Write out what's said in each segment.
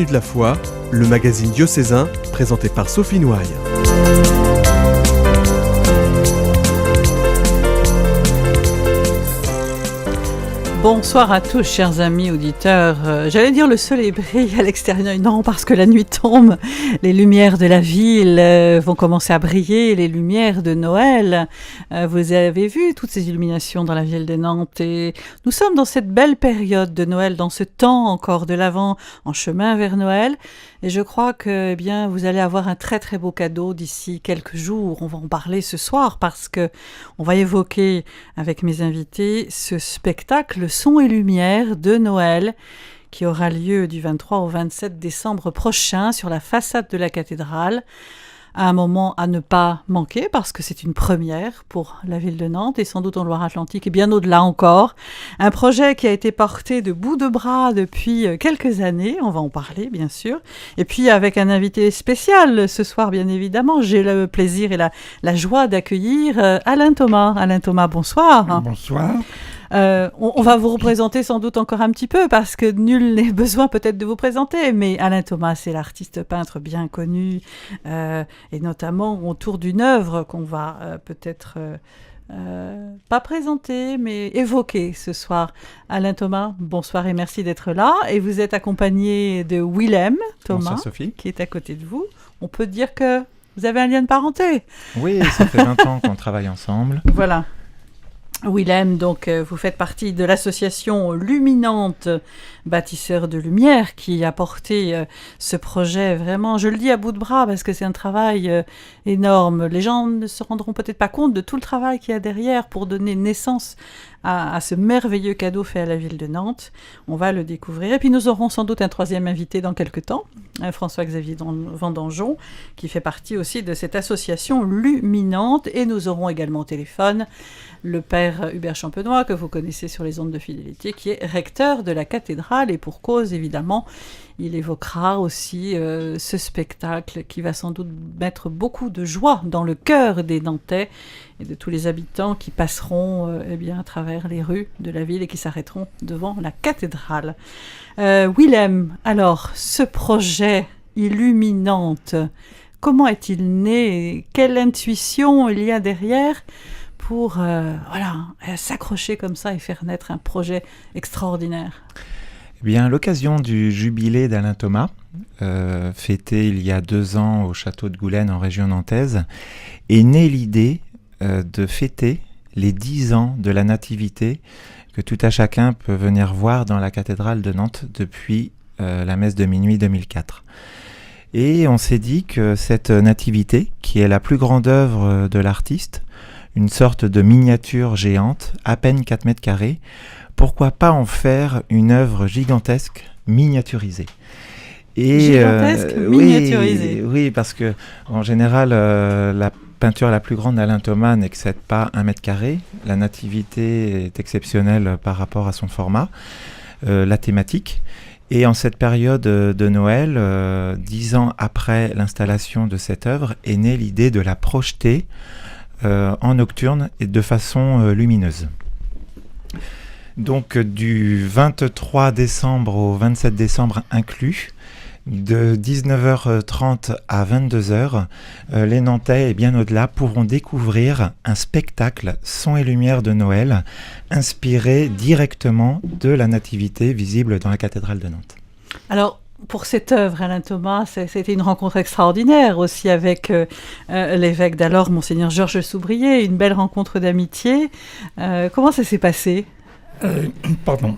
Cris de la foi, le magazine diocésain présenté par Sophie Noailles. Bonsoir à tous, chers amis auditeurs. J'allais dire le soleil brille à l'extérieur. Non, parce que la nuit tombe. Les lumières de la ville vont commencer à briller, les lumières de Noël. Vous avez vu toutes ces illuminations dans la ville de Nantes. Et nous sommes dans cette belle période de Noël, dans ce temps encore de l'Avent, en chemin vers Noël. Et je crois que vous allez avoir un très très beau cadeau d'ici quelques jours. On va en parler ce soir parce que on va évoquer avec mes invités ce spectacle Son et Lumière de Noël qui aura lieu du 23 au 27 décembre prochain sur la façade de la cathédrale. Un moment à ne pas manquer parce que c'est une première pour la ville de Nantes et sans doute en Loire-Atlantique et bien au-delà encore. Un projet qui a été porté de bout de bras depuis quelques années, on va en parler bien sûr. Et puis avec un invité spécial ce soir bien évidemment, j'ai le plaisir et la joie d'accueillir Alain Thomas. Alain Thomas, bonsoir. Bonsoir. On va vous représenter sans doute encore un petit peu parce que nul n'est besoin peut-être de vous présenter, mais Alain Thomas, c'est l'artiste peintre bien connu et notamment autour d'une œuvre qu'on va peut-être pas présenter mais évoquer ce soir. Alain Thomas, bonsoir et merci d'être là. Et vous êtes accompagné de Willem Thomas qui est à côté de vous. On peut dire que vous avez un lien de parenté. Oui, ça fait 20 ans qu'on travaille ensemble. Voilà. Willem, donc vous faites partie de l'association Luminante, bâtisseurs de lumière, qui a porté ce projet vraiment, je le dis à bout de bras parce que c'est un travail énorme. Les gens ne se rendront peut-être pas compte de tout le travail qu'il y a derrière pour donner naissance à ce merveilleux cadeau fait à la ville de Nantes. On va le découvrir. Et puis nous aurons sans doute un troisième invité dans quelques temps, François-Xavier Vendangeon, qui fait partie aussi de cette association Luminante. Et nous aurons également au téléphone le père Hubert Champenois, que vous connaissez sur les ondes de fidélité, qui est recteur de la cathédrale. Et pour cause, évidemment, il évoquera aussi ce spectacle qui va sans doute mettre beaucoup de joie dans le cœur des Nantais et de tous les habitants qui passeront à travers les rues de la ville et qui s'arrêteront devant la cathédrale. Willem, alors, ce projet Illuminante, comment est-il né? Quelle intuition il y a derrière pour s'accrocher comme ça et faire naître un projet extraordinaire? Eh bien, à l'occasion du jubilé d'Alain Thomas, fêté il y a 2 ans au château de Goulaine en région nantaise, est née l'idée de fêter les 10 ans de la Nativité que tout à chacun peut venir voir dans la cathédrale de Nantes depuis la messe de minuit 2004. Et on s'est dit que cette Nativité, qui est la plus grande œuvre de l'artiste, une sorte de miniature géante, à peine 4 mètres carrés, pourquoi pas en faire une œuvre gigantesque, miniaturisée. Miniaturisée. Oui, parce que en général, la peinture la plus grande d'Alain Thomas n'excède pas 1 mètre carré. La Nativité est exceptionnelle par rapport à son format, la thématique. Et en cette période de Noël, 10 ans après l'installation de cette œuvre, est née l'idée de la projeter en nocturne et de façon lumineuse. Donc du 23 décembre au 27 décembre inclus, de 19h30 à 22h, les Nantais et bien au-delà pourront découvrir un spectacle Son et Lumière de Noël inspiré directement de la Nativité visible dans la cathédrale de Nantes. Alors, pour cette œuvre, Alain Thomas, c'était une rencontre extraordinaire aussi avec l'évêque d'alors, Monseigneur Georges Soubrier, une belle rencontre d'amitié. Comment ça s'est passé ?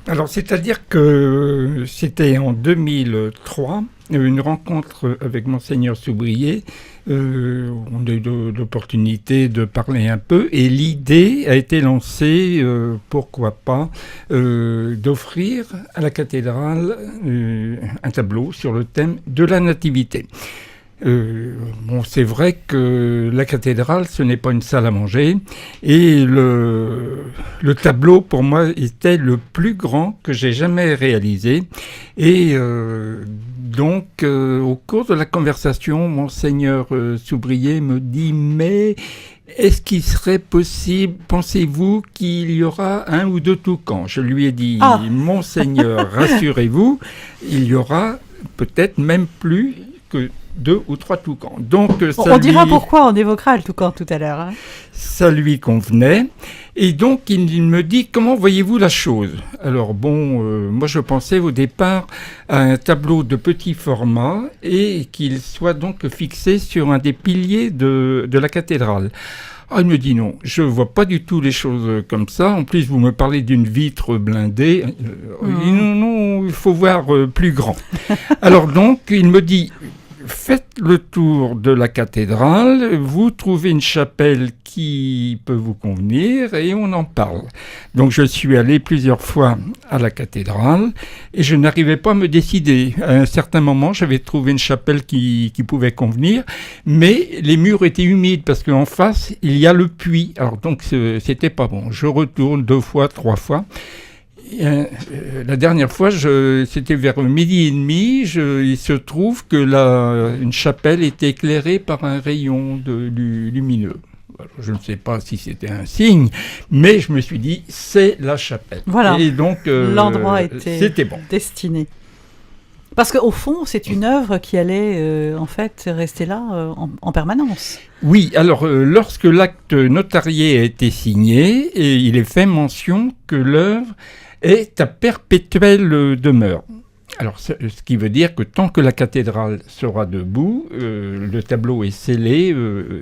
Alors, c'est-à-dire que c'était en 2003, une rencontre avec Monseigneur Soubrier. On a eu l'opportunité de parler un peu et l'idée a été lancée, pourquoi pas, d'offrir à la cathédrale un tableau sur le thème de la Nativité. C'est vrai que la cathédrale, ce n'est pas une salle à manger, et le tableau, pour moi, était le plus grand que j'ai jamais réalisé. Et donc, au cours de la conversation, Monseigneur Soubrier me dit « Mais est-ce qu'il serait possible, pensez-vous qu'il y aura 1 ou 2 toucans ?» Je lui ai dit « Monseigneur, rassurez-vous, il y aura peut-être même plus que 2 ou 3 toucans. Donc, On dira pourquoi, on évoquera le toucan tout à l'heure. Hein. Ça lui convenait. Et donc, il me dit, comment voyez-vous la chose ? Alors moi je pensais au départ à un tableau de petit format et qu'il soit donc fixé sur un des piliers de la cathédrale. Ah, il me dit non, je vois pas du tout les choses comme ça. En plus, vous me parlez d'une vitre blindée. Non, il faut voir plus grand. Alors donc, il me dit, faites le tour de la cathédrale, vous trouvez une chapelle qui peut vous convenir et on en parle. Donc je suis allé plusieurs fois à la cathédrale et je n'arrivais pas à me décider. À un certain moment, j'avais trouvé une chapelle qui pouvait convenir, mais les murs étaient humides parce qu'en face, il y a le puits. Alors donc c'était pas bon. Je retourne 2 fois, 3 fois. La dernière fois, c'était vers 12h30, il se trouve que une chapelle était éclairée par un rayon lumineux. Alors, je ne sais pas si c'était un signe, mais je me suis dit, c'est la chapelle. Voilà, et donc, l'endroit était bon. Destiné. Parce qu'au fond, c'est une œuvre qui allait en fait rester là en permanence. Oui, alors lorsque l'acte notarié a été signé, et il est fait mention que l'œuvre est à perpétuelle demeure. Alors, ce qui veut dire que tant que la cathédrale sera debout, le tableau est scellé.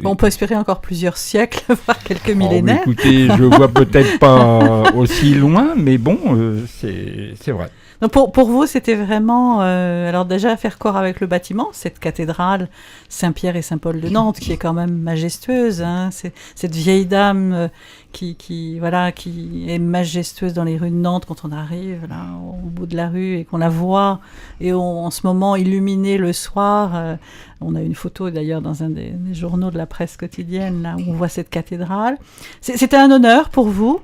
On peut espérer encore plusieurs siècles, voire quelques millénaires. Écoutez, je vois peut-être pas aussi loin, mais bon, c'est vrai. Donc pour vous, c'était vraiment, alors déjà faire corps avec le bâtiment, cette cathédrale Saint-Pierre et Saint-Paul de Nantes, qui est quand même majestueuse, hein, cette vieille dame qui est majestueuse dans les rues de Nantes quand on arrive là au bout de la rue et qu'on la voit, et en ce moment illuminée le soir. On a une photo d'ailleurs dans un des journaux de la presse quotidienne là où on voit cette cathédrale. C'était un honneur pour vous ?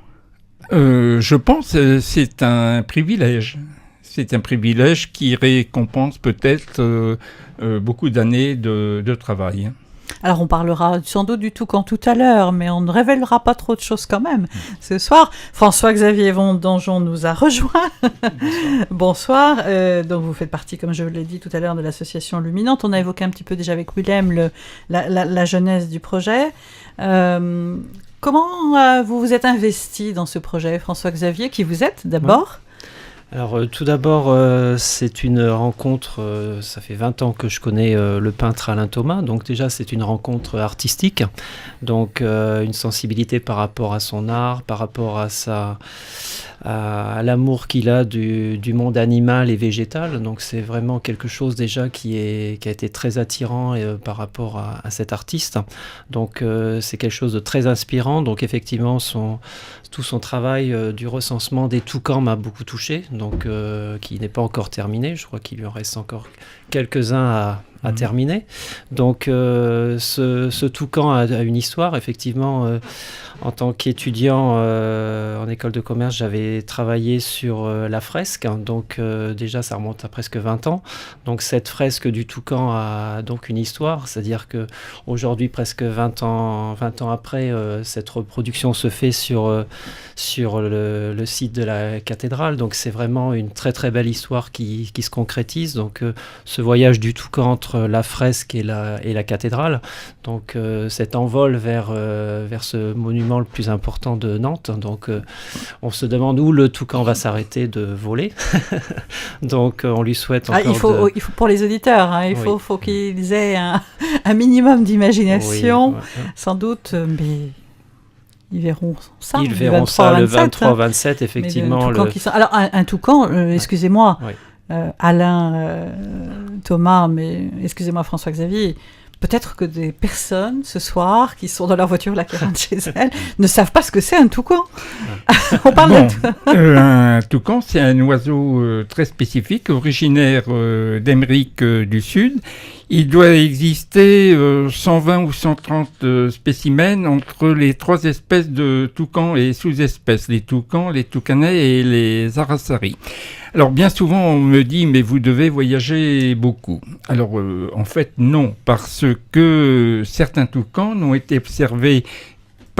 Je pense que c'est un privilège. C'est un privilège qui récompense peut-être beaucoup d'années de travail. Alors on parlera sans doute du toucan tout à l'heure, mais on ne révélera pas trop de choses quand même. Ce soir, François-Xavier Donjon nous a rejoint. Bonsoir. Donc vous faites partie, comme je l'ai dit tout à l'heure, de l'association Luminante. On a évoqué un petit peu déjà avec Willem la genèse du projet. Comment vous vous êtes investi dans ce projet, François-Xavier, qui vous êtes d'abord ? Alors tout d'abord, c'est une rencontre, ça fait 20 ans que je connais le peintre Alain Thomas, donc déjà c'est une rencontre artistique, donc une sensibilité par rapport à son art, par rapport à l'amour qu'il a du monde animal et végétal, donc c'est vraiment quelque chose déjà qui a été très attirant par rapport à cet artiste, donc c'est quelque chose de très inspirant, donc effectivement tout son travail du recensement des toucans m'a beaucoup touché, donc qui n'est pas encore terminé, je crois qu'il lui en reste encore quelques-uns à terminer. Donc ce toucan a une histoire, effectivement. En tant qu'étudiant en école de commerce, j'avais travaillé sur la fresque, hein, donc déjà ça remonte à presque 20 ans. Donc cette fresque du toucan a donc une histoire, c'est-à-dire qu'aujourd'hui, presque 20 ans après, cette reproduction se fait sur le site de la cathédrale. Donc c'est vraiment une très très belle histoire qui se concrétise. Donc ce voyage du toucan entre la fresque et la cathédrale, donc cet envol vers ce monument le plus important de Nantes. Donc on se demande où le toucan va s'arrêter de voler. Donc on lui souhaite encore il faut pour les auditeurs, hein, il faut qu'ils aient un minimum d'imagination, sans doute, mais ils verront ça. Ils verront ça le 23-27, effectivement. Alors un toucan, excusez-moi, Alain Thomas, mais excusez-moi François-Xavier, peut-être que des personnes ce soir qui sont dans leur voiture là qui rentrent chez elles ne savent pas ce que c'est un toucan. On parle un toucan, c'est un oiseau très spécifique, originaire d'Amérique du Sud. Il doit exister 120 ou 130 spécimens entre les 3 espèces de toucans et sous-espèces, les toucans, les toucanets et les araçaris. Alors bien souvent on me dit mais vous devez voyager beaucoup. Alors en fait non, parce que certains toucans n'ont été observés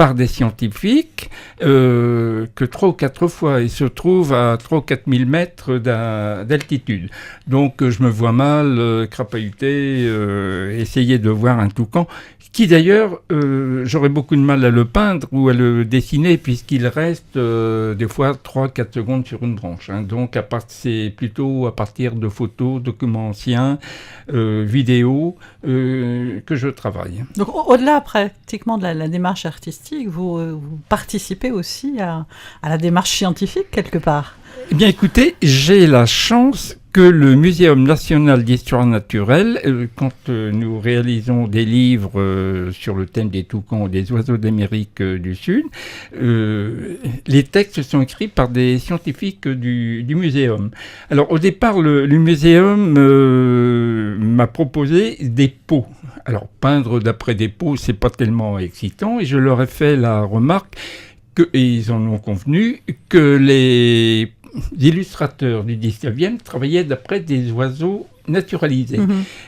par des scientifiques que 3 ou 4 fois. Il se trouve à 3 ou 4 000 mètres d'altitude. Donc je me vois mal crapahuter, essayer de voir un toucan, qui d'ailleurs, j'aurais beaucoup de mal à le peindre ou à le dessiner, puisqu'il reste des fois 3-4 secondes sur une branche. Hein. Donc c'est plutôt à partir de photos, documents anciens, vidéos, que je travaille. Donc au-delà pratiquement de la démarche artistique, vous participez aussi à la démarche scientifique quelque part. Eh bien écoutez, j'ai la chance que le Muséum national d'histoire naturelle, quand nous réalisons des livres sur le thème des toucans ou des oiseaux d'Amérique du Sud, les textes sont écrits par des scientifiques du muséum. Alors au départ, le muséum m'a proposé des peaux. Alors peindre d'après des peaux, c'est pas tellement excitant, et je leur ai fait la remarque et ils en ont convenu, que les illustrateurs du 19e travaillaient d'après des oiseaux naturalisés.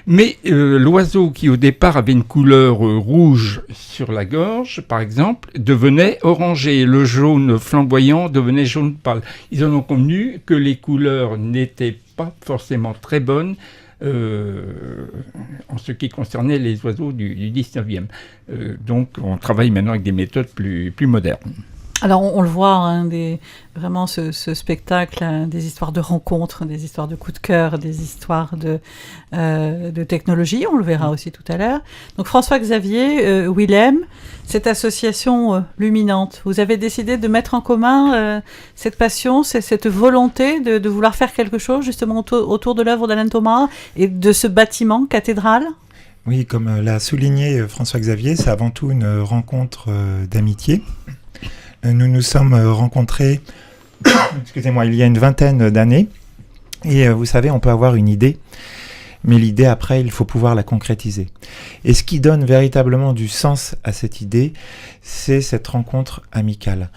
Mais l'oiseau qui au départ avait une couleur rouge sur la gorge, par exemple, devenait orangé. Le jaune flamboyant devenait jaune pâle. Ils en ont convenu que les couleurs n'étaient pas forcément très bonnes en ce qui concernait les oiseaux du 19e. Donc on travaille maintenant avec des méthodes plus modernes. Alors on le voit, hein, vraiment ce spectacle, hein, des histoires de rencontres, des histoires de coups de cœur, des histoires de technologie, on le verra aussi tout à l'heure. Donc François-Xavier, Willem, cette association Luminante, vous avez décidé de mettre en commun cette passion, cette volonté de vouloir faire quelque chose justement autour de l'œuvre d'Alain Thomas et de ce bâtiment cathédrale ? Oui, comme l'a souligné François-Xavier, c'est avant tout une rencontre d'amitié. Nous nous sommes rencontrés, excusez-moi, il y a une vingtaine d'années. Et vous savez, on peut avoir une idée, mais l'idée, après, il faut pouvoir la concrétiser. Et ce qui donne véritablement du sens à cette idée, c'est cette rencontre amicale.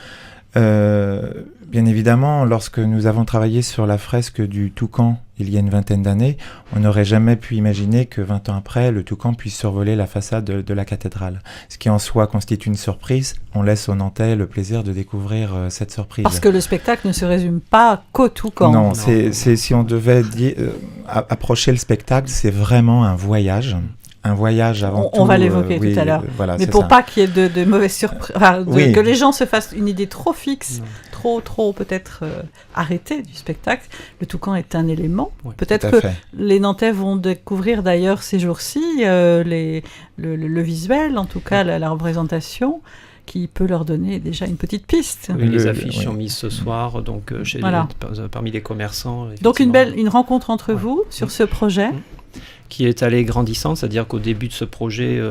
Bien évidemment, lorsque nous avons travaillé sur la fresque du Toucan il y a une vingtaine d'années, on n'aurait jamais pu imaginer que 20 ans après, le Toucan puisse survoler la façade de la cathédrale. Ce qui en soi constitue une surprise. On laisse aux Nantais le plaisir de découvrir cette surprise. Parce que le spectacle ne se résume pas qu'au Toucan. Non, c'est si on devait approcher le spectacle, c'est vraiment un voyage. Un voyage avant tout. On va l'évoquer tout à l'heure. Voilà, mais pour pas qu'il y ait de mauvaises surprises, que les gens se fassent une idée trop fixe, trop peut-être arrêtée du spectacle, le Toucan est un élément. Oui, peut-être que les Nantais vont découvrir d'ailleurs ces jours-ci le visuel, en tout cas la représentation, qui peut leur donner déjà une petite piste. Oui, les affiches sont mises ce soir, donc parmi les commerçants. Donc une rencontre entre vous sur ce projet. Qui est allé grandissant, c'est-à-dire qu'au début de ce projet,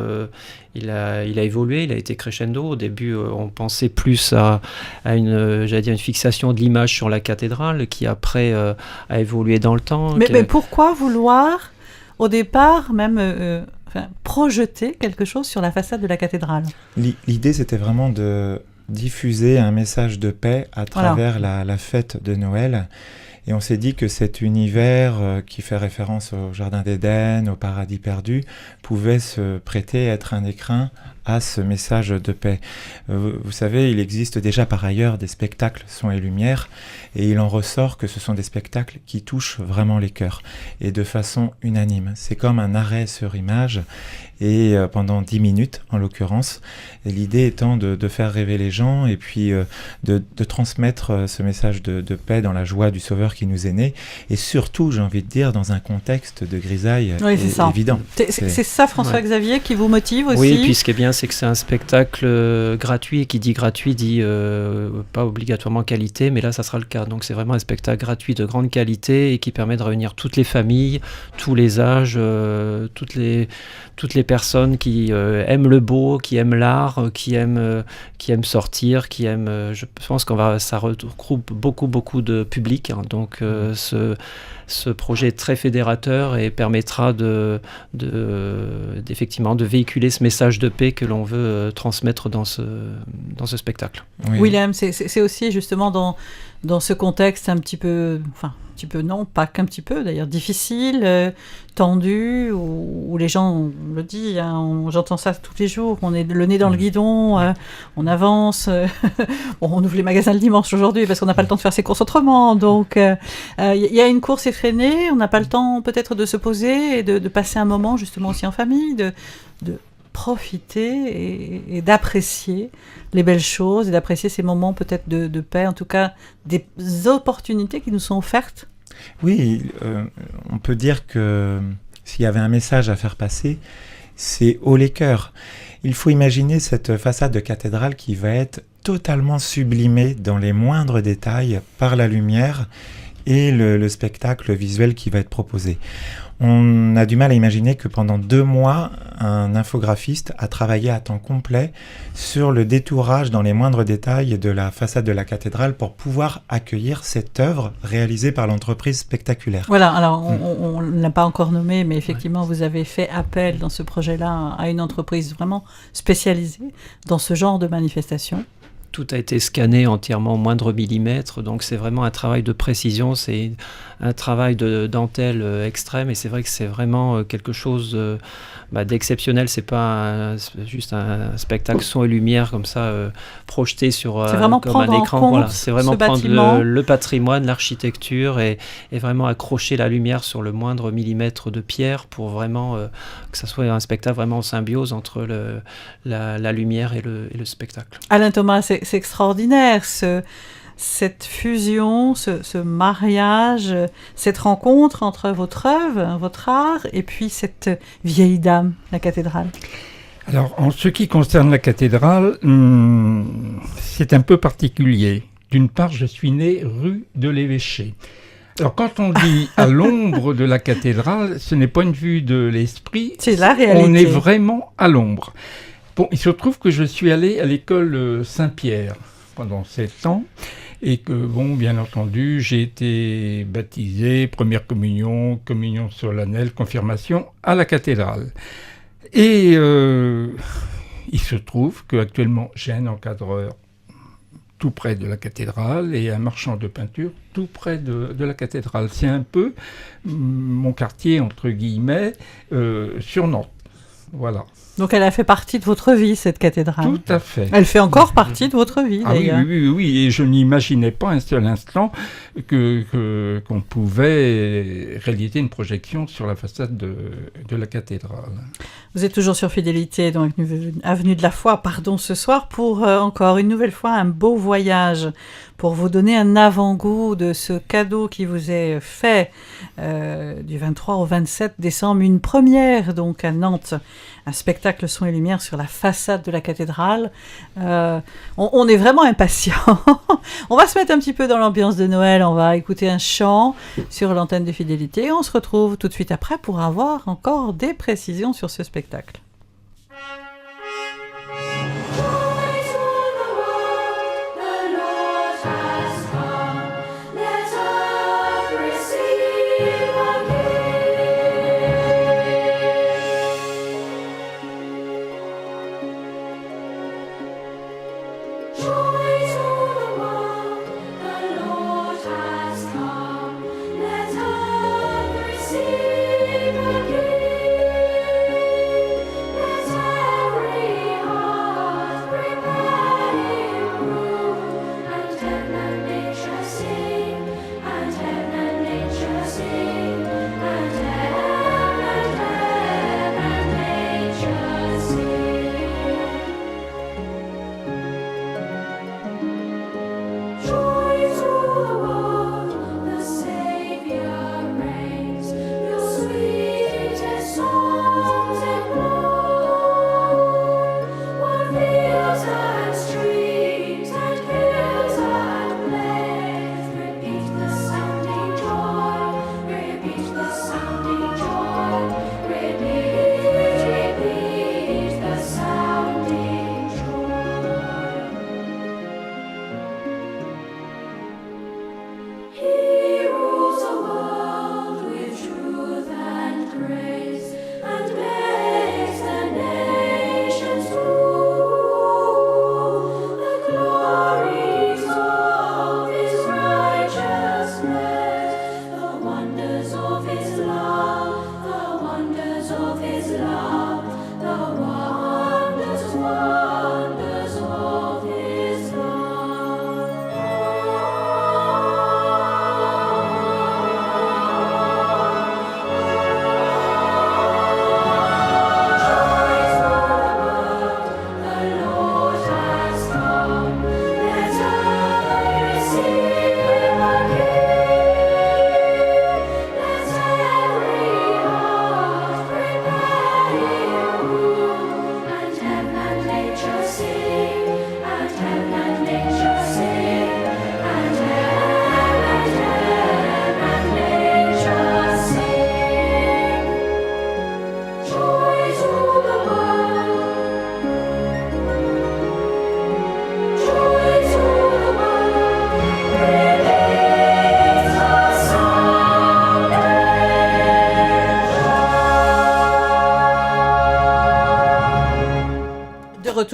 il a évolué, il a été crescendo. Au début, on pensait plus à une fixation de l'image sur la cathédrale, qui après a évolué dans le temps. Mais pourquoi vouloir, au départ, même projeter quelque chose sur la façade de la cathédrale ? L'idée, c'était vraiment de diffuser un message de paix à travers la fête de Noël. Et on s'est dit que cet univers qui fait référence au Jardin d'Éden, au paradis perdu, pouvait se prêter à être un écrin à ce message de paix. Vous savez, il existe déjà par ailleurs des spectacles son et lumière, et il en ressort que ce sont des spectacles qui touchent vraiment les cœurs, et de façon unanime. C'est comme un arrêt sur image, et pendant 10 minutes en l'occurrence, et l'idée étant de faire rêver les gens, et puis de transmettre ce message de paix dans la joie du Sauveur qui nous est né, et surtout, j'ai envie de dire, dans un contexte de grisaille évident. C'est ça, François-Xavier, qui vous motive aussi ? Oui, puis ce qui est bien, c'est que c'est un spectacle gratuit, et qui dit gratuit dit pas obligatoirement qualité, mais là ça sera le cas. Donc c'est vraiment un spectacle gratuit de grande qualité et qui permet de réunir toutes les familles, tous les âges, toutes les personnes qui aiment le beau, qui aiment l'art, qui aiment sortir, qui aiment. Je pense ça regroupe beaucoup de public. Hein. Donc ce projet est très fédérateur et permettra effectivement de véhiculer ce message de paix que l'on veut transmettre dans ce spectacle. Oui. Willem, c'est aussi justement dans ce contexte un petit peu non, pas qu'un petit peu d'ailleurs, difficile, tendu, où les gens, on le dit, j'entends ça tous les jours, on est le nez dans le guidon, on avance, on ouvre les magasins le dimanche aujourd'hui parce qu'on n'a pas le temps de faire ses courses autrement, donc il y a une course effrénée, on n'a pas le temps peut-être de se poser et de passer un moment justement aussi en famille, de profiter et d'apprécier les belles choses et d'apprécier ces moments peut-être de paix, en tout cas des opportunités qui nous sont offertes. Oui, on peut dire que s'il y avait un message à faire passer, c'est haut les cœurs. Il faut imaginer cette façade de cathédrale qui va être totalement sublimée dans les moindres détails par la lumière et le spectacle visuel qui va être proposé. On a du mal à imaginer que pendant 2 mois, un infographiste a travaillé à temps complet sur le détourage dans les moindres détails de la façade de la cathédrale pour pouvoir accueillir cette œuvre réalisée par l'entreprise Spectaculaire. Voilà, alors on ne l'a pas encore nommé, mais effectivement, vous avez fait appel dans ce projet-là à une entreprise vraiment spécialisée dans ce genre de manifestation. Tout a été scanné entièrement au moindre millimètre, donc c'est vraiment un travail de précision, c'est un travail de dentelle extrême, et c'est vrai que c'est vraiment quelque chose d'exceptionnel. C'est pas juste un spectacle son et lumière comme ça projeté sur comme un écran. Voilà, c'est vraiment prendre le patrimoine, l'architecture et vraiment accrocher la lumière sur le moindre millimètre de pierre pour vraiment que ça soit un spectacle vraiment en symbiose entre la lumière et le spectacle. Alain Thomas, c'est extraordinaire cette fusion, ce mariage, cette rencontre entre votre œuvre, votre art, et puis cette vieille dame, la cathédrale. Alors, en ce qui concerne la cathédrale, c'est un peu particulier. D'une part, je suis né rue de l'Évêché. Alors, quand on dit à l'ombre de la cathédrale, ce n'est pas une vue de l'esprit, c'est la réalité. On est vraiment à l'ombre. Bon, il se trouve que je suis allé à l'école Saint-Pierre pendant 7 ans. Et que, bien entendu, j'ai été baptisé, première communion, communion solennelle, confirmation à la cathédrale. Et il se trouve qu'actuellement, j'ai un encadreur tout près de la cathédrale et un marchand de peinture tout près de la cathédrale. C'est un peu mon quartier, entre guillemets, sur Nantes. Voilà. Donc elle a fait partie de votre vie, cette cathédrale. Tout à fait. Elle fait encore partie de votre vie, d'ailleurs. Oui, et je n'imaginais pas un seul instant qu'on pouvait réaliser une projection sur la façade de la cathédrale. Vous êtes toujours sur Fidélité, donc Avenue de la Foi, ce soir, pour encore une nouvelle fois un beau voyage, pour vous donner un avant-goût de ce cadeau qui vous est fait du 23 au 27 décembre, une première donc à Nantes, un spectacle son et lumière sur la façade de la cathédrale. On est vraiment impatients. On va se mettre un petit peu dans l'ambiance de Noël, on va écouter un chant sur l'antenne de Fidélité et on se retrouve tout de suite après pour avoir encore des précisions sur ce spectacle.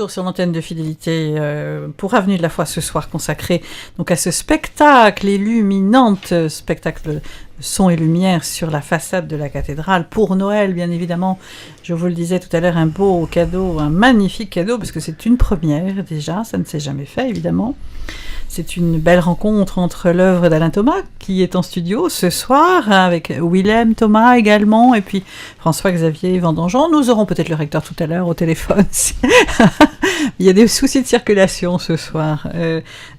retour sur l'antenne de Fidélité pour Avenue de la Foi ce soir, consacré donc à ce spectacle illuminante, spectacle son et lumière sur la façade de la cathédrale pour Noël, bien évidemment. Je vous le disais tout à l'heure, un beau cadeau, un magnifique cadeau, parce que c'est une première déjà, ça ne s'est jamais fait évidemment. C'est une belle rencontre entre l'œuvre d'Alain Thomas, qui est en studio ce soir, avec Willem Thomas également, et puis François-Xavier Vendangeon. Nous aurons peut-être le recteur tout à l'heure au téléphone. Il y a des soucis de circulation ce soir.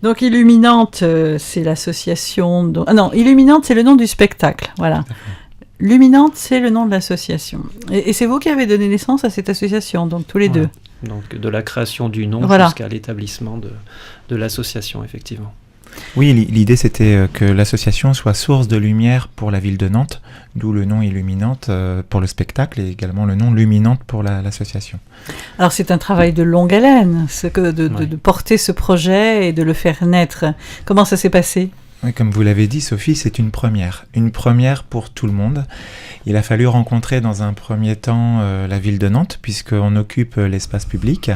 Donc Illuminante, c'est l'association... Illuminante, c'est le nom du spectacle, voilà. Luminante, c'est le nom de l'association. Et c'est vous qui avez donné naissance à cette association, donc tous les deux. Donc de la création du nom jusqu'à l'établissement de l'association, effectivement. Oui, l'idée c'était que l'association soit source de lumière pour la ville de Nantes, d'où le nom Illuminante pour le spectacle et également le nom Luminante pour l'association. Alors c'est un travail de longue haleine, de porter ce projet et de le faire naître. Comment ça s'est passé ? Oui, comme vous l'avez dit, Sophie, c'est une première pour tout le monde. Il a fallu rencontrer dans un premier temps la ville de Nantes, puisqu'on occupe l'espace public,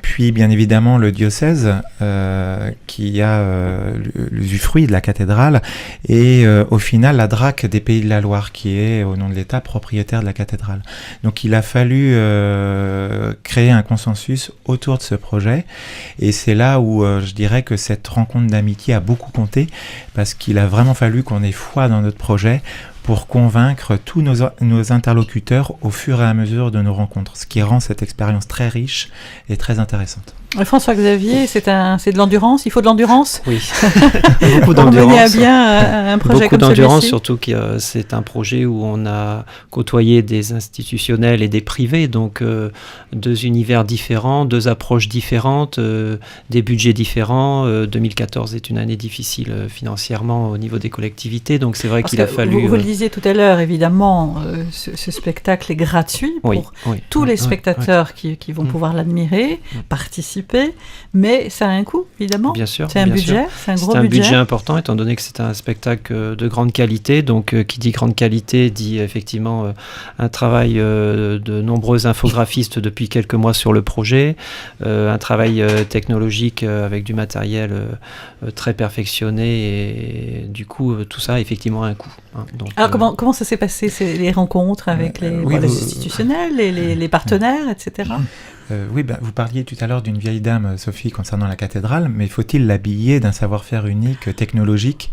puis bien évidemment le diocèse qui a l'usufruit de la cathédrale, et au final la DRAC des Pays de la Loire, qui est au nom de l'État propriétaire de la cathédrale. Donc il a fallu créer un consensus autour de ce projet, et c'est là où je dirais que cette rencontre d'amitié a beaucoup compté, parce qu'il a vraiment fallu qu'on ait foi dans notre projet pour convaincre tous nos interlocuteurs au fur et à mesure de nos rencontres, ce qui rend cette expérience très riche et très intéressante. François-Xavier, c'est de l'endurance, il faut de l'endurance ? Oui, beaucoup d'endurance. On menait à bien un projet beaucoup comme celui-ci. d'endurance, surtout que c'est un projet où on a côtoyé des institutionnels et des privés, donc deux univers différents, deux approches différentes, des budgets différents. 2014 est une année difficile financièrement au niveau des collectivités, donc c'est vrai qu'il a fallu... Vous le disiez tout à l'heure, évidemment, ce spectacle est gratuit pour tous les spectateurs qui vont pouvoir l'admirer, participer, mais ça a un coût, évidemment. Bien sûr. C'est un budget, c'est un gros budget. C'est un budget important, étant donné que c'est un spectacle de grande qualité. Donc, qui dit grande qualité dit effectivement un travail de nombreux infographistes depuis quelques mois sur le projet, un travail technologique avec du matériel très perfectionné, et du coup, tout ça a effectivement un coût. Donc, alors, comment ça s'est passé, les rencontres avec les institutionnels, les partenaires, etc. Vous parliez tout à l'heure d'une vieille dame, Sophie, concernant la cathédrale, mais faut-il l'habiller d'un savoir-faire unique, technologique,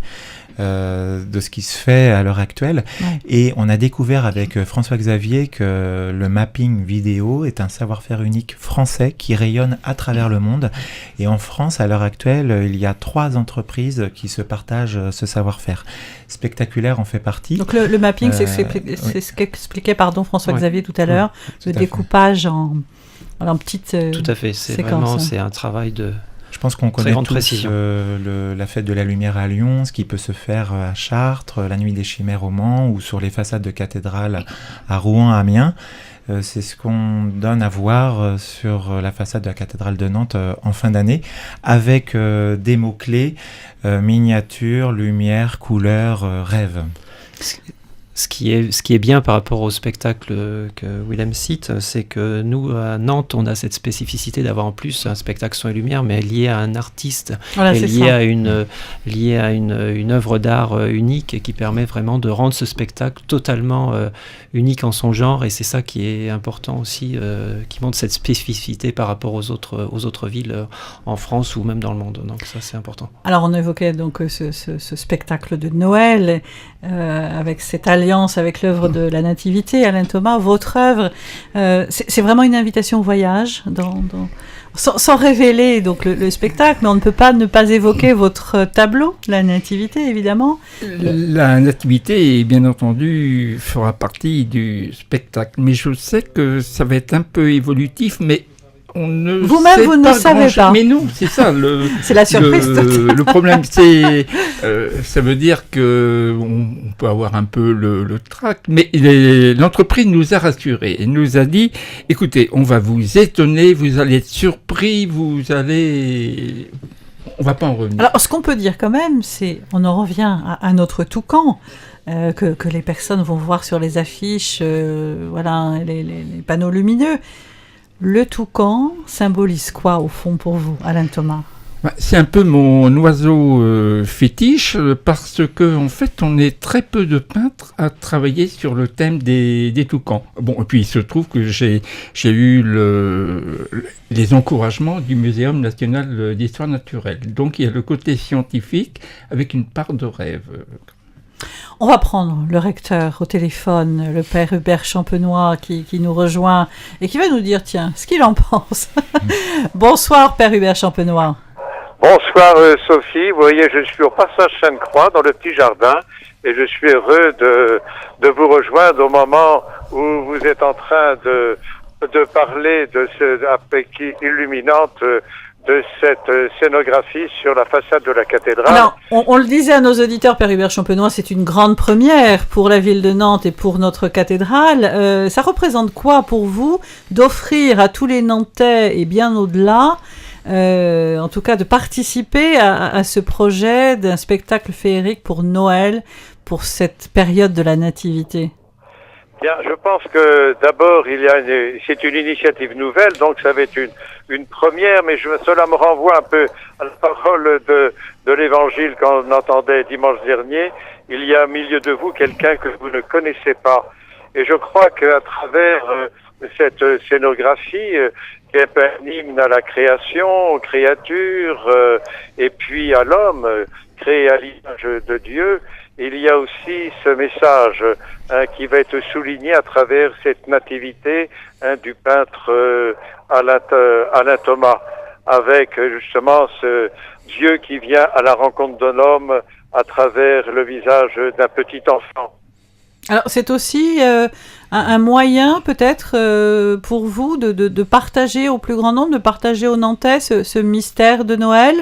de ce qui se fait à l'heure actuelle. Et on a découvert avec François-Xavier que le mapping vidéo est un savoir-faire unique français qui rayonne à travers le monde. Et en France, à l'heure actuelle, il y a 3 entreprises qui se partagent ce savoir-faire. Spectaculaire en fait partie. Donc le mapping, c'est ce qu'expliquait François-Xavier tout à l'heure, le découpage en petites tout à fait, c'est un travail de... Je pense qu'on connaît tous la fête de la lumière à Lyon, ce qui peut se faire à Chartres, la nuit des chimères au Mans, ou sur les façades de cathédrales à Rouen, à Amiens. C'est ce qu'on donne à voir sur la façade de la cathédrale de Nantes en fin d'année, avec des mots-clés, miniature, lumière, couleur, rêve. Ce qui est bien par rapport au spectacle que Willem cite, c'est que nous, à Nantes, on a cette spécificité d'avoir en plus un spectacle son et lumière, mais lié à un artiste, lié à une œuvre d'art unique, et qui permet vraiment de rendre ce spectacle totalement unique en son genre, et c'est ça qui est important aussi, qui montre cette spécificité par rapport aux autres villes en France ou même dans le monde. Donc ça, c'est important. Alors on évoquait donc ce spectacle de Noël, avec cette alliance avec l'œuvre de la Nativité, Alain Thomas, votre œuvre, c'est vraiment une invitation au voyage, sans révéler donc le spectacle, mais on ne peut pas ne pas évoquer votre tableau, la Nativité, évidemment. La Nativité, bien entendu, fera partie du spectacle, mais je sais que ça va être un peu évolutif, mais vous-même, vous ne savez pas. Mais non, c'est ça. C'est la surprise. Le problème, c'est... ça veut dire qu'on peut avoir un peu le trac, mais l'entreprise nous a rassurés. Elle nous a dit, écoutez, on va vous étonner, vous allez être surpris, on va pas en revenir. Alors, ce qu'on peut dire quand même, c'est, on en revient à notre toucan, que les personnes vont voir sur les affiches, les panneaux lumineux. Le toucan symbolise quoi au fond pour vous, Alain Thomas ? C'est un peu mon oiseau fétiche parce que en fait on est très peu de peintres à travailler sur le thème des toucans. Bon, et puis il se trouve que j'ai eu les encouragements du Muséum national d'histoire naturelle. Donc il y a le côté scientifique avec une part de rêve. On va prendre le recteur au téléphone, le père Hubert Champenois qui nous rejoint et qui va nous dire, tiens, ce qu'il en pense. Bonsoir, père Hubert Champenois. Bonsoir Sophie, vous voyez, je suis au passage Sainte-Croix dans le petit jardin et je suis heureux de vous rejoindre au moment où vous êtes en train de parler de ce appliqué illuminante de cette scénographie sur la façade de la cathédrale. Alors, on le disait à nos auditeurs, père Hubert Champenois, c'est une grande première pour la ville de Nantes et pour notre cathédrale. Ça représente quoi pour vous d'offrir à tous les Nantais et bien au-delà en tout cas de participer à ce projet d'un spectacle féerique pour Noël, pour cette période de la Nativité? Bien, je pense que d'abord c'est une initiative nouvelle, donc ça va être une première, mais cela me renvoie un peu à la parole de l'Évangile qu'on entendait dimanche dernier. Il y a au milieu de vous quelqu'un que vous ne connaissez pas, et je crois qu'à travers cette scénographie qui est un hymne à la création, aux créatures, et puis à l'homme, créé à l'image de Dieu, il y a aussi ce message qui va être souligné à travers cette nativité du peintre Alain Thomas, avec justement ce Dieu qui vient à la rencontre de l'homme à travers le visage d'un petit enfant. Alors c'est aussi un moyen peut-être pour vous de partager au plus grand nombre, de partager aux Nantais ce mystère de Noël.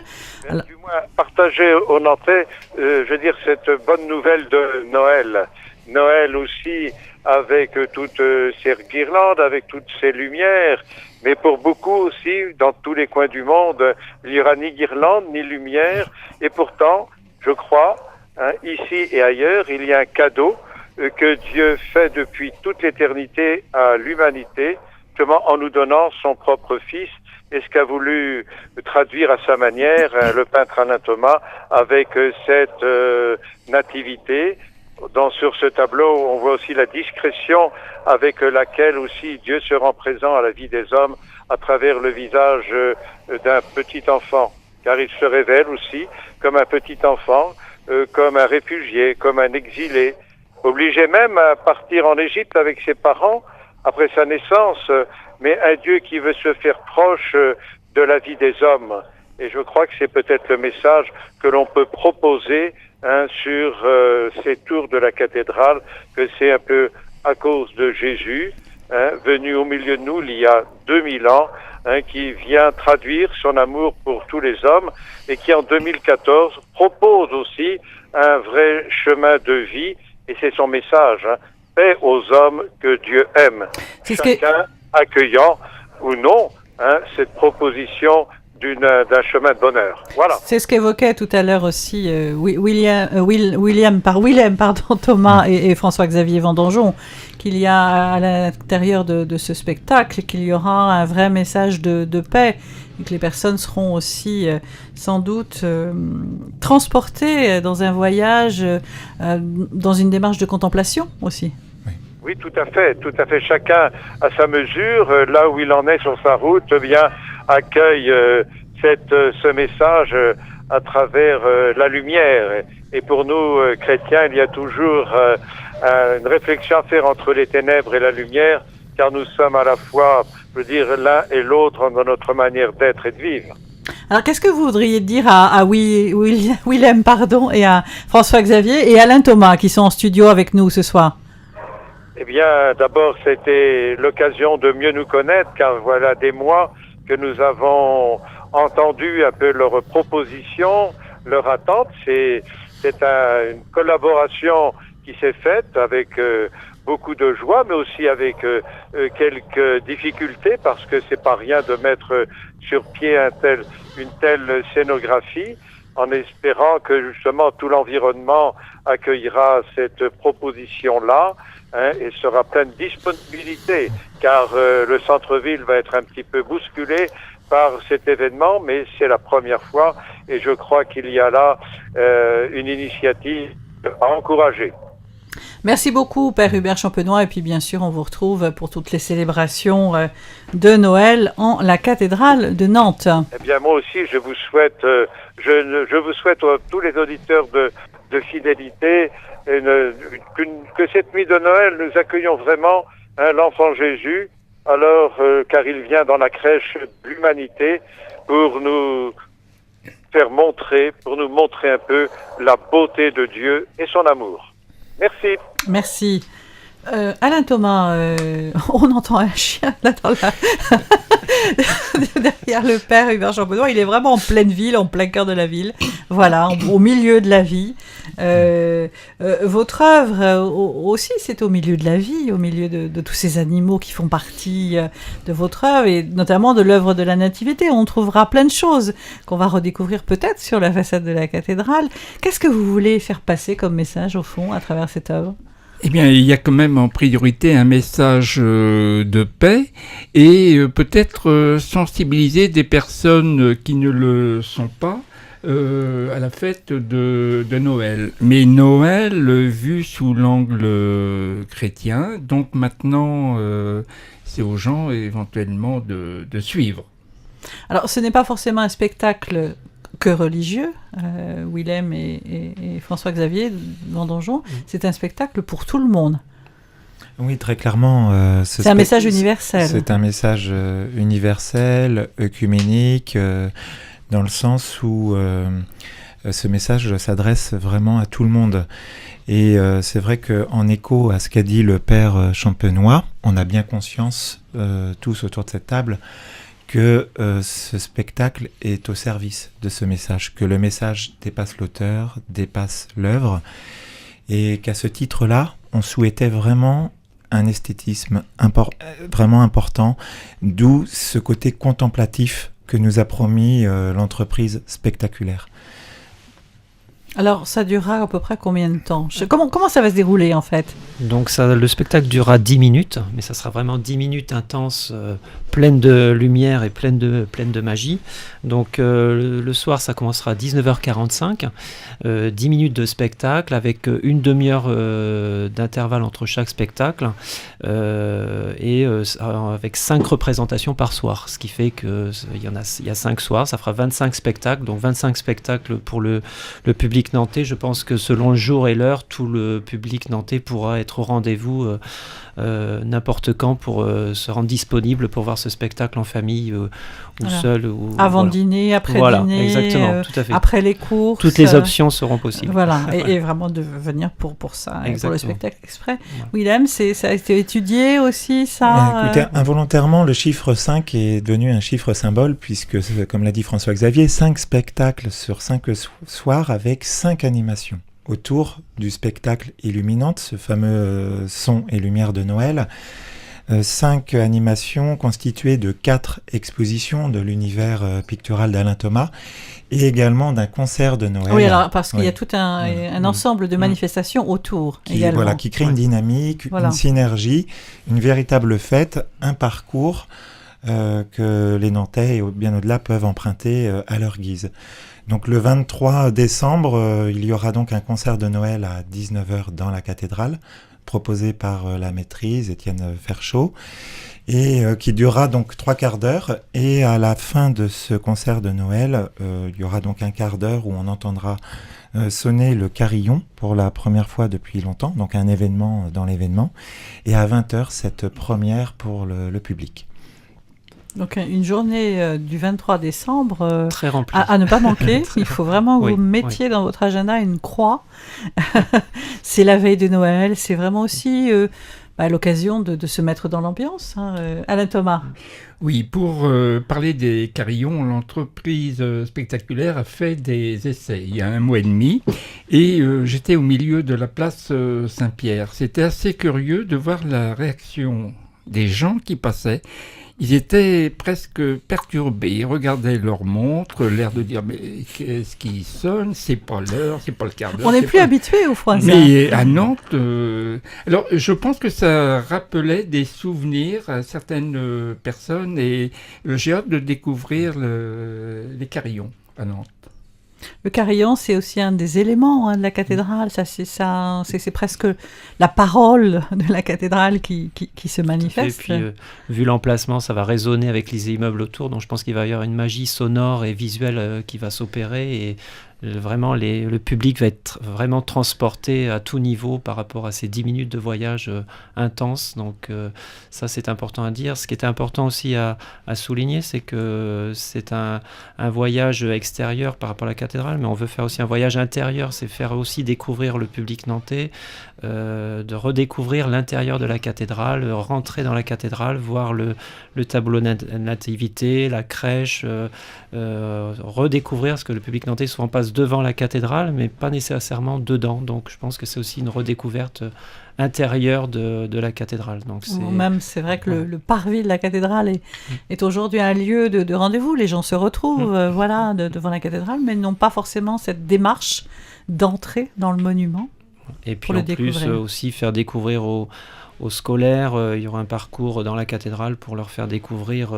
Alors... Du moins partager aux Nantais, je veux dire, cette bonne nouvelle de Noël. Noël aussi avec toutes ces guirlandes, avec toutes ces lumières, mais pour beaucoup aussi, dans tous les coins du monde, il n'y aura ni guirlande, ni lumière, et pourtant, je crois, ici et ailleurs, il y a un cadeau que Dieu fait depuis toute l'éternité à l'humanité, justement en nous donnant son propre Fils, et ce qu'a voulu traduire à sa manière le peintre Alain Thomas avec cette nativité. Sur ce tableau, on voit aussi la discrétion avec laquelle aussi Dieu se rend présent à la vie des hommes à travers le visage d'un petit enfant, car il se révèle aussi comme un petit enfant, comme un réfugié, comme un exilé, obligé même à partir en Égypte avec ses parents après sa naissance, mais un Dieu qui veut se faire proche de la vie des hommes. Et je crois que c'est peut-être le message que l'on peut proposer sur ces tours de la cathédrale, que c'est un peu à cause de Jésus, venu au milieu de nous il y a 2000 ans, qui vient traduire son amour pour tous les hommes et qui en 2014 propose aussi un vrai chemin de vie. Et c'est son message, paix aux hommes que Dieu aime. Chacun accueillant ou non cette proposition d'un chemin de bonheur. Voilà. C'est ce qu'évoquait tout à l'heure aussi Willem Thomas et François-Xavier Vendangeon, qu'il y a à l'intérieur de ce spectacle, qu'il y aura un vrai message de paix, et que les personnes seront aussi sans doute transportées dans un voyage, dans une démarche de contemplation aussi. Oui, tout à fait. Chacun à sa mesure, là où il en est sur sa route, bien accueille ce message à travers la lumière. Et pour nous, chrétiens, il y a toujours une réflexion à faire entre les ténèbres et la lumière, car nous sommes à la fois, je veux dire, l'un et l'autre dans notre manière d'être et de vivre. Alors, qu'est-ce que vous voudriez dire à Willem et à François-Xavier et Alain Thomas, qui sont en studio avec nous ce soir? Eh bien, d'abord, c'était l'occasion de mieux nous connaître, car voilà des mois que nous avons entendu un peu leurs propositions, leurs attentes. C'est une collaboration qui s'est faite avec beaucoup de joie, mais aussi avec quelques difficultés, parce que c'est pas rien de mettre sur pied une telle scénographie, en espérant que justement tout l'environnement accueillera cette proposition-là. et sera pleine de disponibilité, car le centre-ville va être un petit peu bousculé par cet événement, mais c'est la première fois et je crois qu'il y a là une initiative à encourager. Merci beaucoup, Père Hubert Champenois. Et puis, bien sûr, on vous retrouve pour toutes les célébrations de Noël en la cathédrale de Nantes. Eh bien, moi aussi, je vous souhaite à tous les auditeurs de fidélité que cette nuit de Noël, nous accueillons vraiment l'enfant Jésus, alors car il vient dans la crèche de l'humanité pour nous montrer un peu la beauté de Dieu et son amour. Merci. Merci. Alain Thomas, on entend un chien là derrière le Père Hubert Champenois. Il est vraiment en pleine ville, en plein cœur de la ville. Voilà, au milieu de la vie. Votre œuvre aussi, c'est au milieu de la vie, au milieu de tous ces animaux qui font partie de votre œuvre et notamment de l'œuvre de la Nativité. On trouvera plein de choses qu'on va redécouvrir peut-être sur la façade de la cathédrale. Qu'est-ce que vous voulez faire passer comme message au fond à travers cette œuvre ? Eh bien, il y a quand même en priorité un message de paix et peut-être sensibiliser des personnes qui ne le sont pas à la fête de Noël. Mais Noël vu sous l'angle chrétien, donc maintenant c'est aux gens éventuellement de suivre. Alors, ce n'est pas forcément un spectacle que religieux, Willem et François-Xavier Vendongeon, c'est un spectacle pour tout le monde. Oui, très clairement. C'est un message universel. C'est un message universel, œcuménique, dans le sens où ce message s'adresse vraiment à tout le monde. Et c'est vrai qu'en écho à ce qu'a dit le Père Champenois, on a bien conscience, tous autour de cette table, que ce spectacle est au service de ce message, que le message dépasse l'auteur, dépasse l'œuvre, et qu'à ce titre-là, on souhaitait vraiment un esthétisme vraiment important, d'où ce côté contemplatif que nous a promis l'entreprise spectaculaire. Alors, ça durera à peu près combien de temps ? Comment ça va se dérouler, en fait ? Donc, le spectacle durera 10 minutes, mais ça sera vraiment 10 minutes intenses, pleines de lumière et pleines de magie. Donc, le soir, ça commencera à 19h45, 10 minutes de spectacle avec une demi-heure d'intervalle entre chaque spectacle et avec 5 représentations par soir, ce qui fait qu'il y a 5 soirs, ça fera 25 spectacles, donc 25 spectacles pour le public nantais. Je pense que selon le jour et l'heure, tout le public nantais pourra être au rendez-vous n'importe quand pour se rendre disponible pour voir ce spectacle en famille ou seul. Avant dîner, après dîner, exactement, tout à fait. après les courses. Toutes les options seront possibles. Voilà, et vraiment de venir pour ça, et pour le spectacle exprès. Voilà. Willem, ça a été étudié aussi, ça Écoutez, involontairement, le chiffre 5 est devenu un chiffre symbole, puisque, comme l'a dit François-Xavier, 5 spectacles sur 5 soirs avec 5 animations. Autour du spectacle Illuminante, ce fameux son et lumière de Noël, 5 animations constituées de 4 expositions de l'univers pictural d'Alain Thomas et également d'un concert de Noël. Oui, alors, parce qu'il y a tout un ensemble de manifestations autour également. Voilà, qui crée une dynamique, une synergie, une véritable fête, un parcours que les Nantais et bien au-delà peuvent emprunter à leur guise. Donc le 23 décembre, il y aura donc un concert de Noël à 19h dans la cathédrale, proposé par la maîtrise Étienne Ferchaud, et qui durera donc 3 quarts d'heure. Et à la fin de ce concert de Noël, il y aura donc un quart d'heure où on entendra sonner le carillon pour la première fois depuis longtemps, donc un événement dans l'événement, et à 20h, cette première pour le public. Donc une journée du 23 décembre très remplie. À ne pas manquer. Il faut vraiment que vous mettiez dans votre agenda une croix. C'est la veille de Noël. C'est vraiment aussi l'occasion de se mettre dans l'ambiance. Alain Thomas. Oui, pour parler des carillons, l'entreprise spectaculaire a fait des essais il y a 1 mois et demi et j'étais au milieu de la place Saint-Pierre. C'était assez curieux de voir la réaction des gens qui passaient. Ils étaient presque perturbés. Ils regardaient leur montre, l'air de dire mais qu'est-ce qui sonne? C'est pas l'heure, c'est pas le quart d'heure. On n'est plus habitué au froissart. Mais à Nantes, alors je pense que ça rappelait des souvenirs à certaines personnes et j'ai hâte de découvrir les carillons à Nantes. Le carillon, c'est aussi un des éléments de la cathédrale. C'est presque la parole de la cathédrale qui se manifeste. Et puis, vu l'emplacement, ça va résonner avec les immeubles autour. Donc, je pense qu'il va y avoir une magie sonore et visuelle qui va s'opérer. Et vraiment, le public va être vraiment transporté à tout niveau par rapport à ces 10 minutes de voyage intense. Donc, ça, c'est important à dire. Ce qui était important aussi à souligner, c'est que c'est un voyage extérieur par rapport à la cathédrale, mais on veut faire aussi un voyage intérieur. C'est faire aussi découvrir le public nantais, de redécouvrir l'intérieur de la cathédrale, rentrer dans la cathédrale, voir le tableau nativité, la crèche, redécouvrir ce que le public nantais souvent passe devant la cathédrale, mais pas nécessairement dedans. Donc je pense que c'est aussi une redécouverte intérieure de la cathédrale. Donc c'est vrai que le parvis de la cathédrale est aujourd'hui un lieu de rendez-vous. Les gens se retrouvent devant la cathédrale, mais n'ont pas forcément cette démarche d'entrer dans le monument. Et puis en plus aussi faire découvrir aux scolaires, il y aura un parcours dans la cathédrale pour leur faire découvrir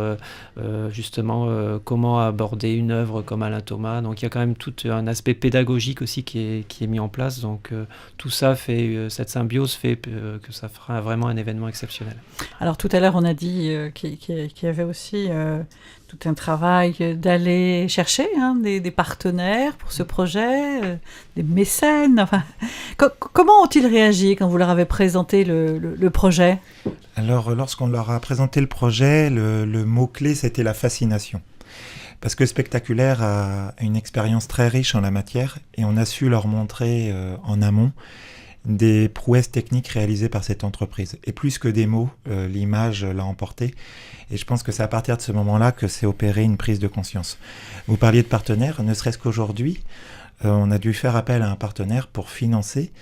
justement comment aborder une œuvre comme Alain Thomas. Donc il y a quand même tout un aspect pédagogique aussi qui est mis en place. Donc tout ça fait, cette symbiose fait que ça fera vraiment un événement exceptionnel. Alors tout à l'heure on a dit qu'il y avait aussi tout un travail d'aller chercher des partenaires pour ce projet, des mécènes. Enfin, comment ont-ils réagi quand vous leur avez présenté le projet ? Alors, lorsqu'on leur a présenté le projet, le mot-clé, c'était la fascination. Parce que Spectaculaire a une expérience très riche en la matière et on a su leur montrer en amont des prouesses techniques réalisées par cette entreprise. Et plus que des mots, l'image l'a emporté. Et je pense que c'est à partir de ce moment-là que s'est opérée une prise de conscience. Vous parliez de partenaires, ne serait-ce qu'aujourd'hui, on a dû faire appel à un partenaire pour financer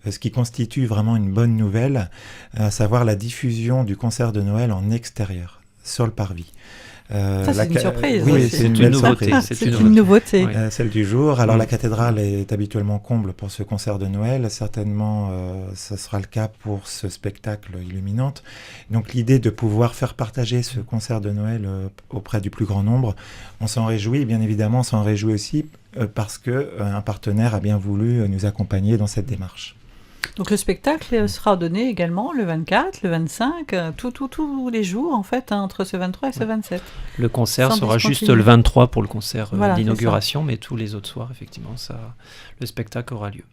ce qui constitue vraiment une bonne nouvelle, à savoir la diffusion du concert de Noël en extérieur, sur le parvis. Ça, c'est une surprise. Oui, c'est une belle nouveauté. surprise. C'est une nouveauté. Oui. Celle du jour. Alors, la cathédrale est habituellement comble pour ce concert de Noël. Certainement, ça sera le cas pour ce spectacle Illuminante. Donc, l'idée de pouvoir faire partager ce concert de Noël auprès du plus grand nombre, on s'en réjouit. Bien évidemment, on s'en réjouit aussi parce qu'un partenaire a bien voulu nous accompagner dans cette démarche. Donc le spectacle sera donné également le 24, le 25, tous les jours en fait, entre ce 23 et ce 27. Le concert sera juste le 23 pour le concert d'inauguration, mais tous les autres soirs, effectivement, le spectacle aura lieu.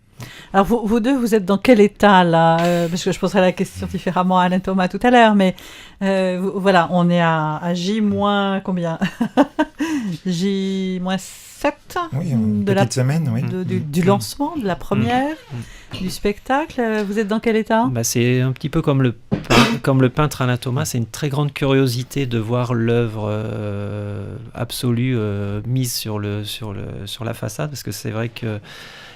Alors vous deux, vous êtes dans quel état là parce que je poserai la question différemment à Alain Thomas tout à l'heure, mais voilà, on est à J- combien J-7 oui, une petite semaine, oui. Du lancement, de la première, du spectacle. Vous êtes dans quel état ? C'est un petit peu comme le peintre Alain Thomas, c'est une très grande curiosité de voir l'œuvre absolue mise sur la façade, parce que c'est vrai que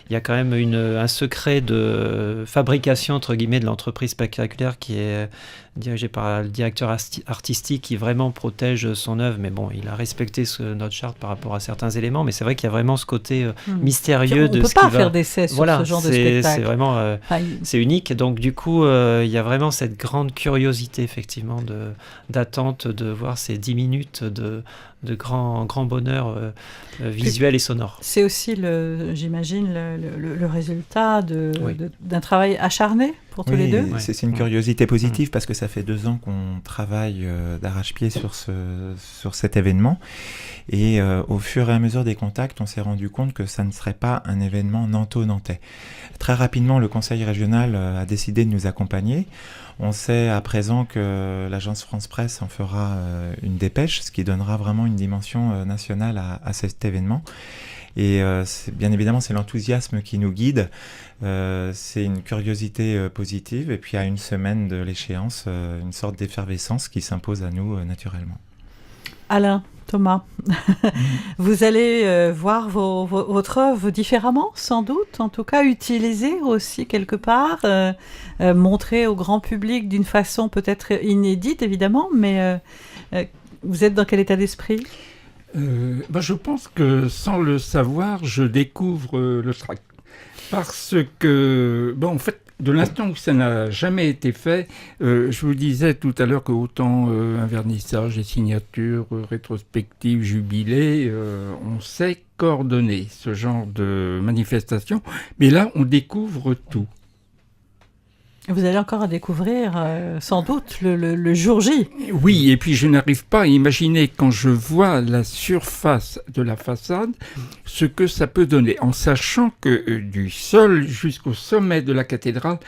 il y a quand même un secret de fabrication, entre guillemets, de l'entreprise Spectaculaire qui est dirigé par le directeur artistique qui vraiment protège son œuvre. Mais bon, il a respecté notre charte par rapport à certains éléments, mais c'est vrai qu'il y a vraiment ce côté mystérieux de ce qui va... On ne peut pas faire d'essai sur ce genre de spectacle. C'est vraiment... c'est unique. Donc du coup, il y a vraiment cette grande curiosité, effectivement, d'attente de voir ces 10 minutes de grand bonheur visuel et sonore. C'est aussi, j'imagine, le résultat d'un travail acharné pour tous les deux. C'est une curiosité positive parce que ça fait 2 ans qu'on travaille d'arrache-pied sur cet événement. Et au fur et à mesure des contacts, on s'est rendu compte que ça ne serait pas un événement nantais. Très rapidement, le Conseil régional a décidé de nous accompagner. On sait à présent que l'agence France Presse en fera une dépêche, ce qui donnera vraiment une dimension nationale à cet événement. Et bien évidemment, c'est l'enthousiasme qui nous guide. C'est une curiosité positive. Et puis, à une semaine de l'échéance, une sorte d'effervescence qui s'impose à nous naturellement. Alain, Thomas, vous allez voir votre œuvre différemment, sans doute, en tout cas utiliser aussi quelque part, montrer au grand public d'une façon peut-être inédite évidemment, mais Vous êtes dans quel état d'esprit ? Je pense que sans le savoir, je découvre le tract. Parce que, en fait, de l'instant où ça n'a jamais été fait, je vous disais tout à l'heure qu'autant un vernissage, des signatures, rétrospectives, jubilés, on sait coordonner ce genre de manifestation. Mais là, on découvre tout. Vous allez encore à découvrir, sans doute, le jour J. Oui, et puis je n'arrive pas à imaginer, quand je vois la surface de la façade, ce que ça peut donner, en sachant que du sol jusqu'au sommet de la cathédrale,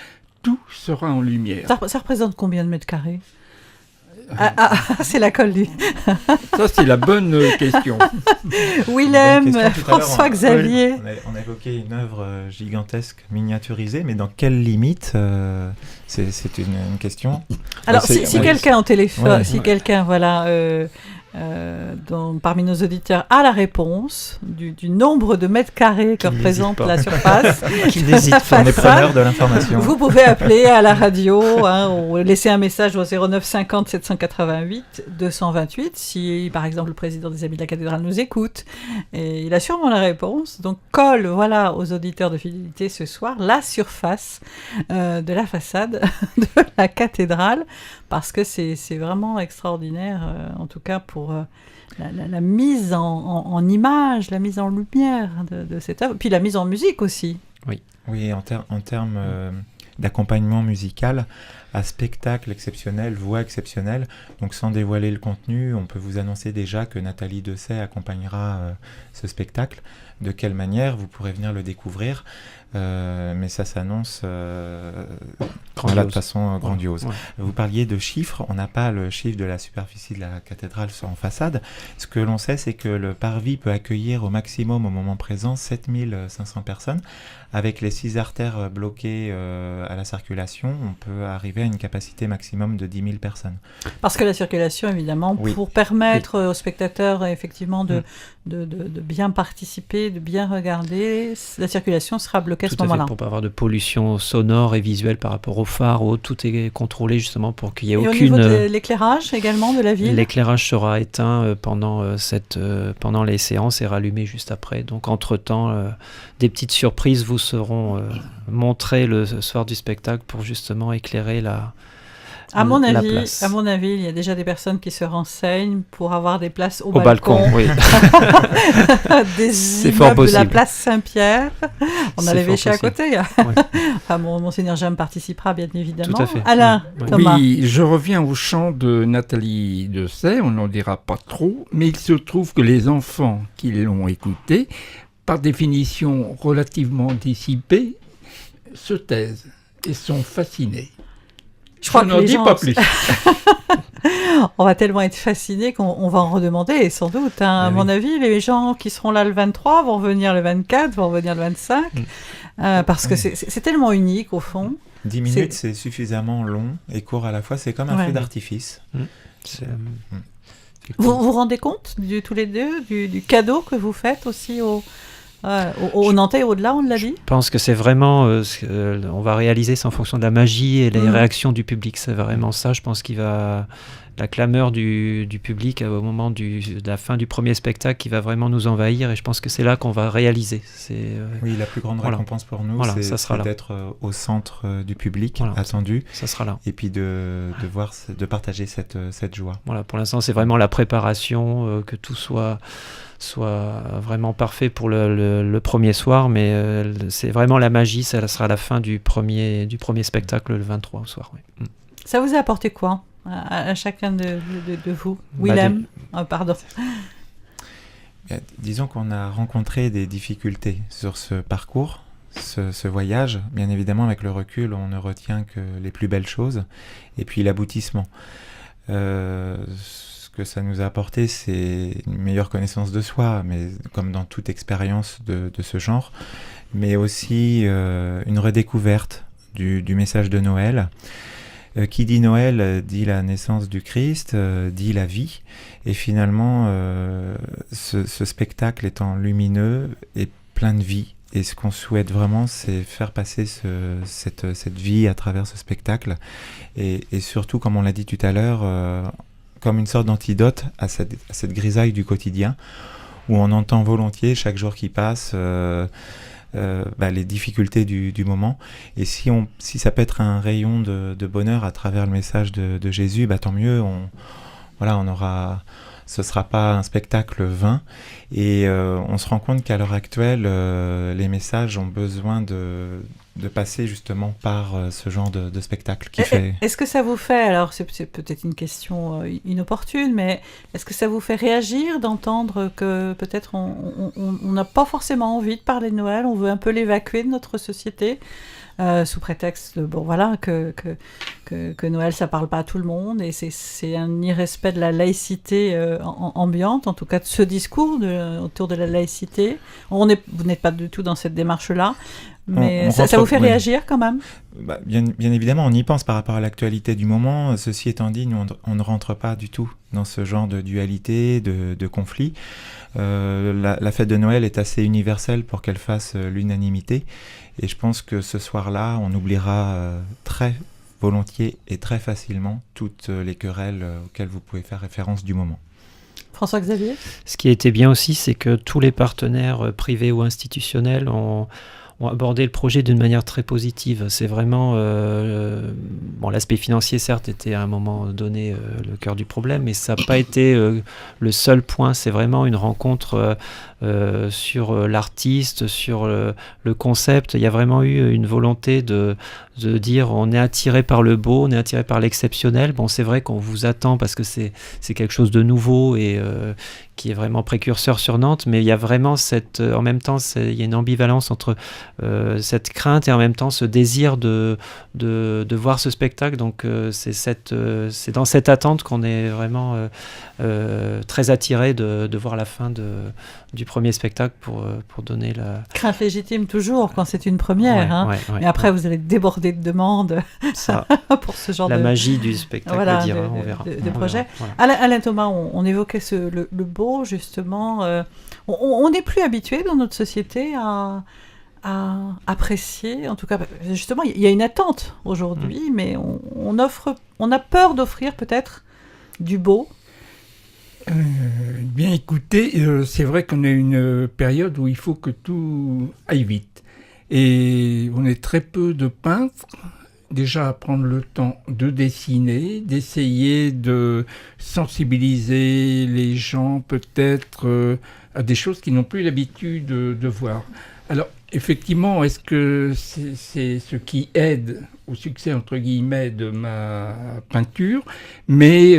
tout sera en lumière. Ça représente combien de mètres carrés ? C'est la colle du... Ça, c'est la bonne question. Willem, François-Xavier. On a évoqué une œuvre gigantesque, miniaturisée, mais dans quelles limites c'est une question. Alors, si quelqu'un au téléphone, quelqu'un, parmi nos auditeurs a la réponse du nombre de mètres carrés que représente la surface, qui n'hésite pas, on est preneur de l'information. Vous pouvez appeler à la radio, ou laisser un message au 09 50 788 228 si, par exemple, le président des Amis de la Cathédrale nous écoute. Et il a sûrement la réponse. Donc, colle, aux auditeurs de fidélité ce soir, la surface de la façade de la cathédrale, parce que c'est vraiment extraordinaire, en tout cas pour la mise en image, la mise en lumière de cette œuvre, puis la mise en musique aussi. Oui, en termes d'accompagnement musical, à spectacle exceptionnel, voix exceptionnelle. Donc sans dévoiler le contenu, on peut vous annoncer déjà que Nathalie Dessay accompagnera ce spectacle. De quelle manière vous pourrez venir le découvrir, mais ça s'annonce de façon grandiose. Ouais. Vous parliez de chiffres, on n'a pas le chiffre de la superficie de la cathédrale en façade. Ce que l'on sait, c'est que le parvis peut accueillir au maximum au moment présent 7500 personnes. Avec les 6 artères bloquées à la circulation, on peut arriver à une capacité maximum de 10 000 personnes. Parce que la circulation, évidemment, pour permettre aux spectateurs, effectivement, de bien participer, de bien regarder, la circulation sera bloquée à ce moment-là. Pour ne pas avoir de pollution sonore et visuelle par rapport aux phares, tout est contrôlé justement pour qu'il n'y ait aucune... Et au niveau de l'éclairage également de la ville ? L'éclairage sera éteint pendant les séances et rallumé juste après. Donc entre-temps, des petites surprises vous seront montrées le soir du spectacle pour justement éclairer la place. À mon avis, il y a déjà des personnes qui se renseignent pour avoir des places au balcon. Oui. Des immeubles de la place Saint-Pierre. On a l'évêché à côté. Enfin, Monseigneur James participera bien évidemment. Tout à fait. Alain, Thomas. Oui, je reviens au chant de Nathalie Dessay, on n'en dira pas trop, mais il se trouve que les enfants qui l'ont écouté, par définition relativement dissipés, se taisent et sont fascinés. Je n'en dis pas plus. On va tellement être fascinés qu'on va en redemander, sans doute. À mon avis, les gens qui seront là le 23 vont venir le 24, vont venir le 25, parce que c'est tellement unique, au fond. 10 minutes, c'est suffisamment long et court à la fois. C'est comme un feu d'artifice. Vous vous rendez compte, tous les deux, du cadeau que vous faites aussi au Nantais et au-delà, on l'a dit. Je pense que c'est vraiment, on va réaliser ça en fonction de la magie et les réactions du public. C'est vraiment ça, je pense la clameur du public au moment de la fin du premier spectacle qui va vraiment nous envahir, et je pense que c'est là qu'on va réaliser. Oui, la plus grande récompense pour nous, c'est d'être au centre du public, attendu. Ça sera là. Et puis de partager cette joie. Voilà, pour l'instant, c'est vraiment la préparation, que tout soit vraiment parfait pour le premier soir, mais c'est vraiment la magie, ça sera la fin du premier spectacle le 23 au soir. Oui. Ça vous a apporté quoi à chacun de vous, Willem? Pardon. Disons qu'on a rencontré des difficultés sur ce parcours, ce voyage. Bien évidemment, avec le recul, on ne retient que les plus belles choses, et puis l'aboutissement. Ce que ça nous a apporté, c'est une meilleure connaissance de soi, mais comme dans toute expérience de ce genre, mais aussi une redécouverte du message de Noël. Qui dit Noël dit la naissance du Christ, dit la vie, et finalement ce spectacle étant lumineux et plein de vie, et ce qu'on souhaite vraiment, c'est faire passer cette vie à travers ce spectacle, et surtout, comme on l'a dit tout à l'heure, comme une sorte d'antidote à cette grisaille du quotidien, où on entend volontiers, chaque jour qui passe, les difficultés du moment. Et si ça peut être un rayon de bonheur à travers le message de Jésus, tant mieux. Ce sera pas un spectacle vain. Et on se rend compte qu'à l'heure actuelle, les messages ont besoin de passer justement par ce genre de spectacle qui fait... Est-ce que ça vous fait, alors c'est peut-être une question inopportune, mais est-ce que ça vous fait réagir d'entendre que peut-être on n'a pas forcément envie de parler de Noël, on veut un peu l'évacuer de notre société sous prétexte que Noël ça parle pas à tout le monde et c'est un irrespect de la laïcité ambiante, en tout cas de ce discours autour de la laïcité. Vous n'êtes pas du tout dans cette démarche-là, mais ça vous fait réagir quand même? Bien évidemment, on y pense par rapport à l'actualité du moment. Ceci étant dit, nous, on ne rentre pas du tout dans ce genre de dualité, de conflit. La fête de Noël est assez universelle pour qu'elle fasse l'unanimité. Et je pense que ce soir-là, on oubliera très volontiers et très facilement toutes les querelles auxquelles vous pouvez faire référence du moment. François-Xavier ? Ce qui a été bien aussi, c'est que tous les partenaires privés ou institutionnels ont abordé le projet d'une manière très positive. C'est vraiment... l'aspect financier, certes, était à un moment donné le cœur du problème, mais ça n'a pas été le seul point. C'est vraiment une rencontre sur l'artiste, sur le concept. Il y a vraiment eu une volonté de dire on est attiré par le beau, on est attiré par l'exceptionnel. Bon, c'est vrai qu'on vous attend parce que c'est quelque chose de nouveau et qui est vraiment précurseur sur Nantes, mais il y a vraiment en même temps, il y a une ambivalence entre cette crainte et en même temps ce désir de voir ce spectacle. Donc c'est dans cette attente qu'on est vraiment très attiré de voir la fin du premier spectacle pour donner la... Crainte légitime toujours quand c'est une première. Mais après, vous allez déborder de demandes pour ce genre la magie du spectacle, on verra. De projet. Voilà. Alain Thomas, on évoquait le beau, justement. On n'est plus habitué dans notre société à apprécier, en tout cas, justement, il y a une attente aujourd'hui, mais on a peur d'offrir peut-être du beau. Bien écoutez, c'est vrai qu'on a une période où il faut que tout aille vite. Et on est très peu de peintres, déjà à prendre le temps de dessiner, d'essayer de sensibiliser les gens peut-être à des choses qu'ils n'ont plus l'habitude de voir. Alors, effectivement, est-ce que c'est ce qui aide au succès, entre guillemets, de ma peinture? Mais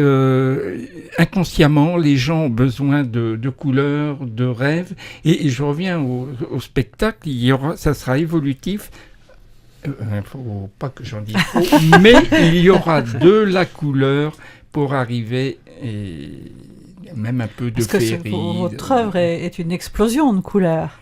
inconsciemment, les gens ont besoin de couleurs, de rêves. Et je reviens au spectacle, ça sera évolutif. Il ne faut pas que j'en dise trop, mais il y aura de la couleur pour arriver et même un peu de féerie. Parce que votre œuvre est une explosion de couleurs.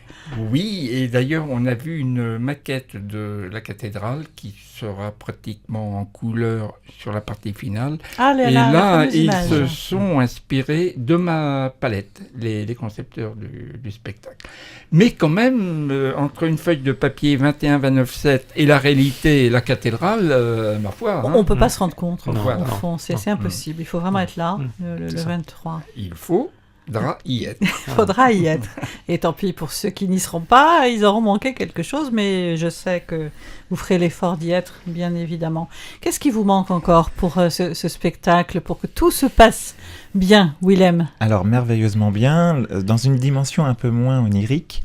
Oui, et d'ailleurs, on a vu une maquette de la cathédrale qui sera pratiquement en couleur sur la partie finale. Et là, ils se sont inspirés de ma palette, les concepteurs du spectacle. Mais quand même, entre une feuille de papier 21-29-7 et la réalité et la cathédrale, ma foi... On ne peut pas se rendre compte, au fond, c'est impossible. Il faut vraiment être là, le 23. Il faudra y être. Faudra y être. Et tant pis pour ceux qui n'y seront pas, ils auront manqué quelque chose, mais je sais que vous ferez l'effort d'y être, bien évidemment. Qu'est-ce qui vous manque encore pour ce spectacle, pour que tout se passe bien, Willem? Alors, merveilleusement bien. Dans une dimension un peu moins onirique,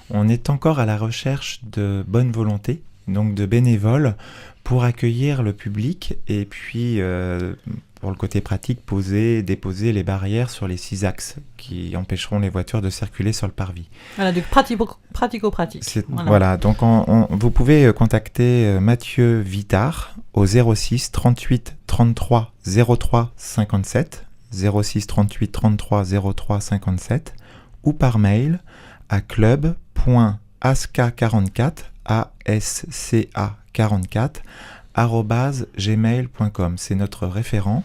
on est encore à la recherche de bonne volonté, donc de bénévoles, pour accueillir le public et puis... pour le côté pratique, déposer les barrières sur les 6 axes qui empêcheront les voitures de circuler sur le parvis. Voilà, du pratico-pratique. Voilà, donc vous pouvez contacter Mathieu Vittard au 06 38 33 03 57, 06 38 33 03 57, ou par mail à club.asca44, ASCA44, @gmail.com. C'est notre référent,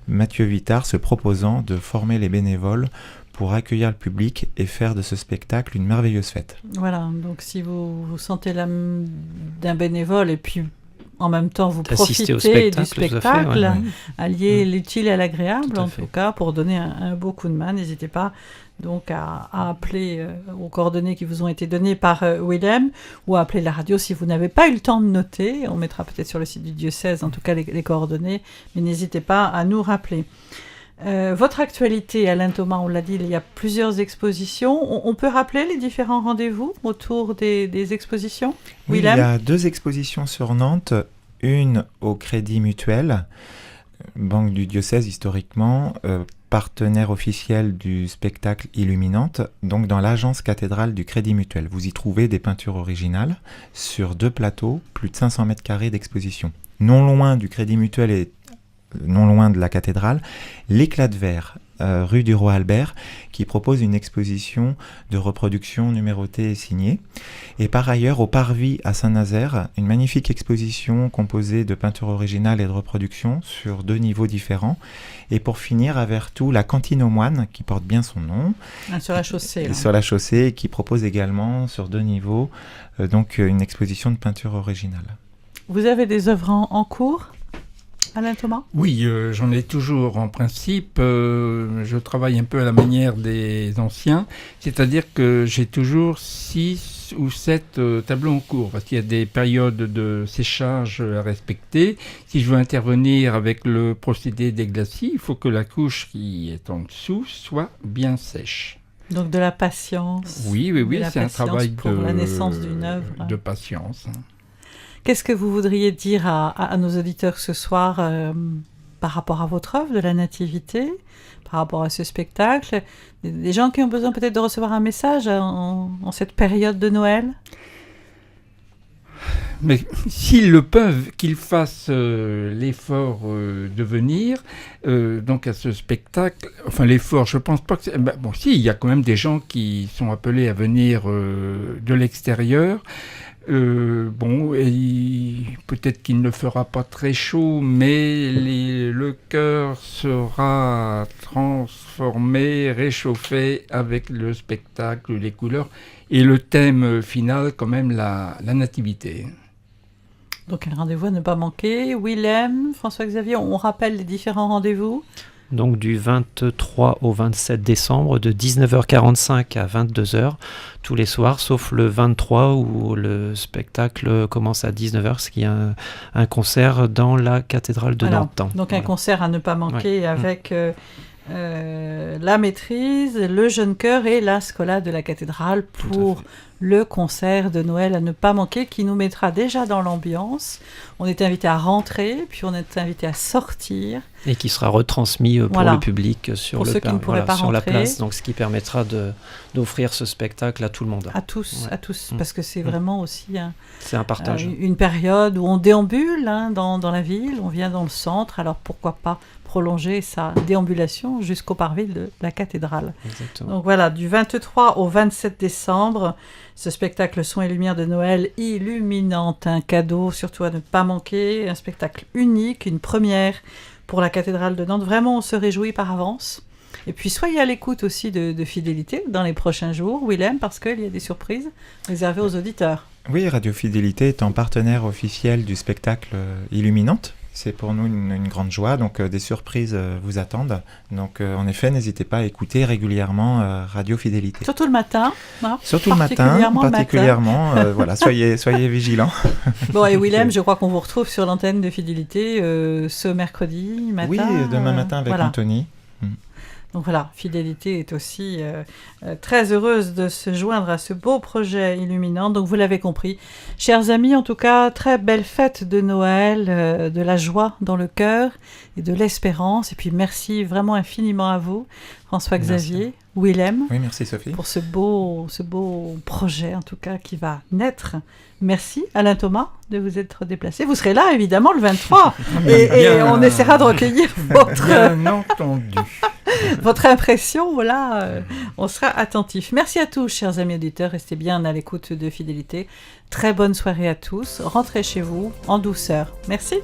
Mathieu Vittard, se proposant de former les bénévoles pour accueillir le public et faire de ce spectacle une merveilleuse fête. Voilà, donc si vous sentez l'âme d'un bénévole et puis en même temps, vous D'assister profitez au du spectacle, tout à fait, spectacle, ouais. allier l'utile et l'agréable, Tout à en fait. tout cas, pour donner un beau coup de main. N'hésitez pas donc à appeler aux coordonnées qui vous ont été données par Willem, ou à appeler la radio si vous n'avez pas eu le temps de noter. On mettra peut-être sur le site du diocèse, en tout cas, les coordonnées, mais n'hésitez pas à nous rappeler. Votre actualité, Alain Thomas, on l'a dit, il y a plusieurs expositions. On peut rappeler les différents rendez-vous autour des expositions? Oui, il y Willem? a 2 expositions sur Nantes, une au Crédit Mutuel, banque du diocèse historiquement, partenaire officiel du spectacle Illuminante, donc dans l'agence cathédrale du Crédit Mutuel. Vous y trouvez des peintures originales sur 2 plateaux, plus de 500 mètres carrés d'exposition. Non loin du Crédit Mutuel et non loin de la cathédrale, l'Éclat de verre, rue du Roi Albert, qui propose une exposition de reproduction numérotée et signée. Et par ailleurs, au Parvis à Saint-Nazaire, une magnifique exposition composée de peintures originales et de reproductions sur 2 niveaux différents. Et pour finir, à Vertou, la Cantine aux Moines, qui porte bien son nom. Sur la chaussée. Là. Sur la chaussée, qui propose également sur 2 niveaux donc une exposition de peinture originale. Vous avez des œuvres en cours, Alain Thomas? Oui, j'en ai toujours en principe. Je travaille un peu à la manière des anciens, c'est-à-dire que j'ai toujours 6 ou 7 tableaux en cours, parce qu'il y a des périodes de séchage à respecter. Si je veux intervenir avec le procédé des glacis, il faut que la couche qui est en dessous soit bien sèche. Donc de la patience. Oui, De la c'est un patience travail pour la naissance d'une œuvre. de patience. Qu'est-ce que vous voudriez dire à nos auditeurs ce soir par rapport à votre œuvre de la Nativité, par rapport à ce spectacle? Des gens qui ont besoin peut-être de recevoir un message en cette période de Noël? Mais s'ils le peuvent, qu'ils fassent l'effort de venir donc à ce spectacle. Enfin, l'effort, je pense pas que... bon, si, il y a quand même des gens qui sont appelés à venir de l'extérieur. Bon, et peut-être qu'il ne fera pas très chaud, mais le cœur sera transformé, réchauffé avec le spectacle, les couleurs, et le thème final, quand même, la nativité. Donc un rendez-vous à ne pas manquer. Willem, François-Xavier, on rappelle les différents rendez-vous. Donc du 23 au 27 décembre, de 19h45 à 22h, tous les soirs, sauf le 23 où le spectacle commence à 19h, ce qui est un concert dans la cathédrale de Nantes. Donc un concert à ne pas manquer avec la maîtrise, le jeune chœur et la scola de la cathédrale pour le concert de Noël à ne pas manquer, qui nous mettra déjà dans l'ambiance. On est invité à rentrer, puis on est invité à sortir. Et qui sera retransmis pour le public sur, ceux qui ne pourraient pas sur la rentrer. place, donc ce qui permettra d'offrir ce spectacle à tout le monde. À tous, parce que c'est vraiment aussi c'est un partage. Une période où on déambule dans la ville, on vient dans le centre, alors pourquoi pas prolonger sa déambulation jusqu'au parvis de la cathédrale. Exactement. Donc voilà, du 23 au 27 décembre, ce spectacle Son et Lumière de Noël Illuminante, un cadeau surtout à ne pas manquer, un spectacle unique, une première pour la cathédrale de Nantes. Vraiment, on se réjouit par avance. Et puis, soyez à l'écoute aussi de Fidélité dans les prochains jours, Willem, parce qu'il y a des surprises réservées aux auditeurs. Oui, Radio Fidélité étant partenaire officiel du spectacle Illuminante. C'est pour nous une grande joie, donc des surprises vous attendent. Donc en effet, n'hésitez pas à écouter régulièrement Radio Fidélité. Surtout le matin. Surtout le matin, particulièrement. Voilà, soyez vigilants. Bon, et Willem, je crois qu'on vous retrouve sur l'antenne de Fidélité ce mercredi matin. Oui, demain matin avec Anthony. Donc voilà, Fidélité est aussi très heureuse de se joindre à ce beau projet illuminant. Donc vous l'avez compris, chers amis, en tout cas, très belle fête de Noël, de la joie dans le cœur et de l'espérance. Et puis merci vraiment infiniment à vous, François-Xavier, Willem. Oui, merci Sophie. Pour ce beau projet, en tout cas, qui va naître. Merci, Alain Thomas, de vous être déplacé. Vous serez là, évidemment, le 23. et on essaiera de recueillir votre impression. Voilà, on sera attentif. Merci à tous, chers amis auditeurs. Restez bien à l'écoute de Fidélité. Très bonne soirée à tous. Rentrez chez vous en douceur. Merci.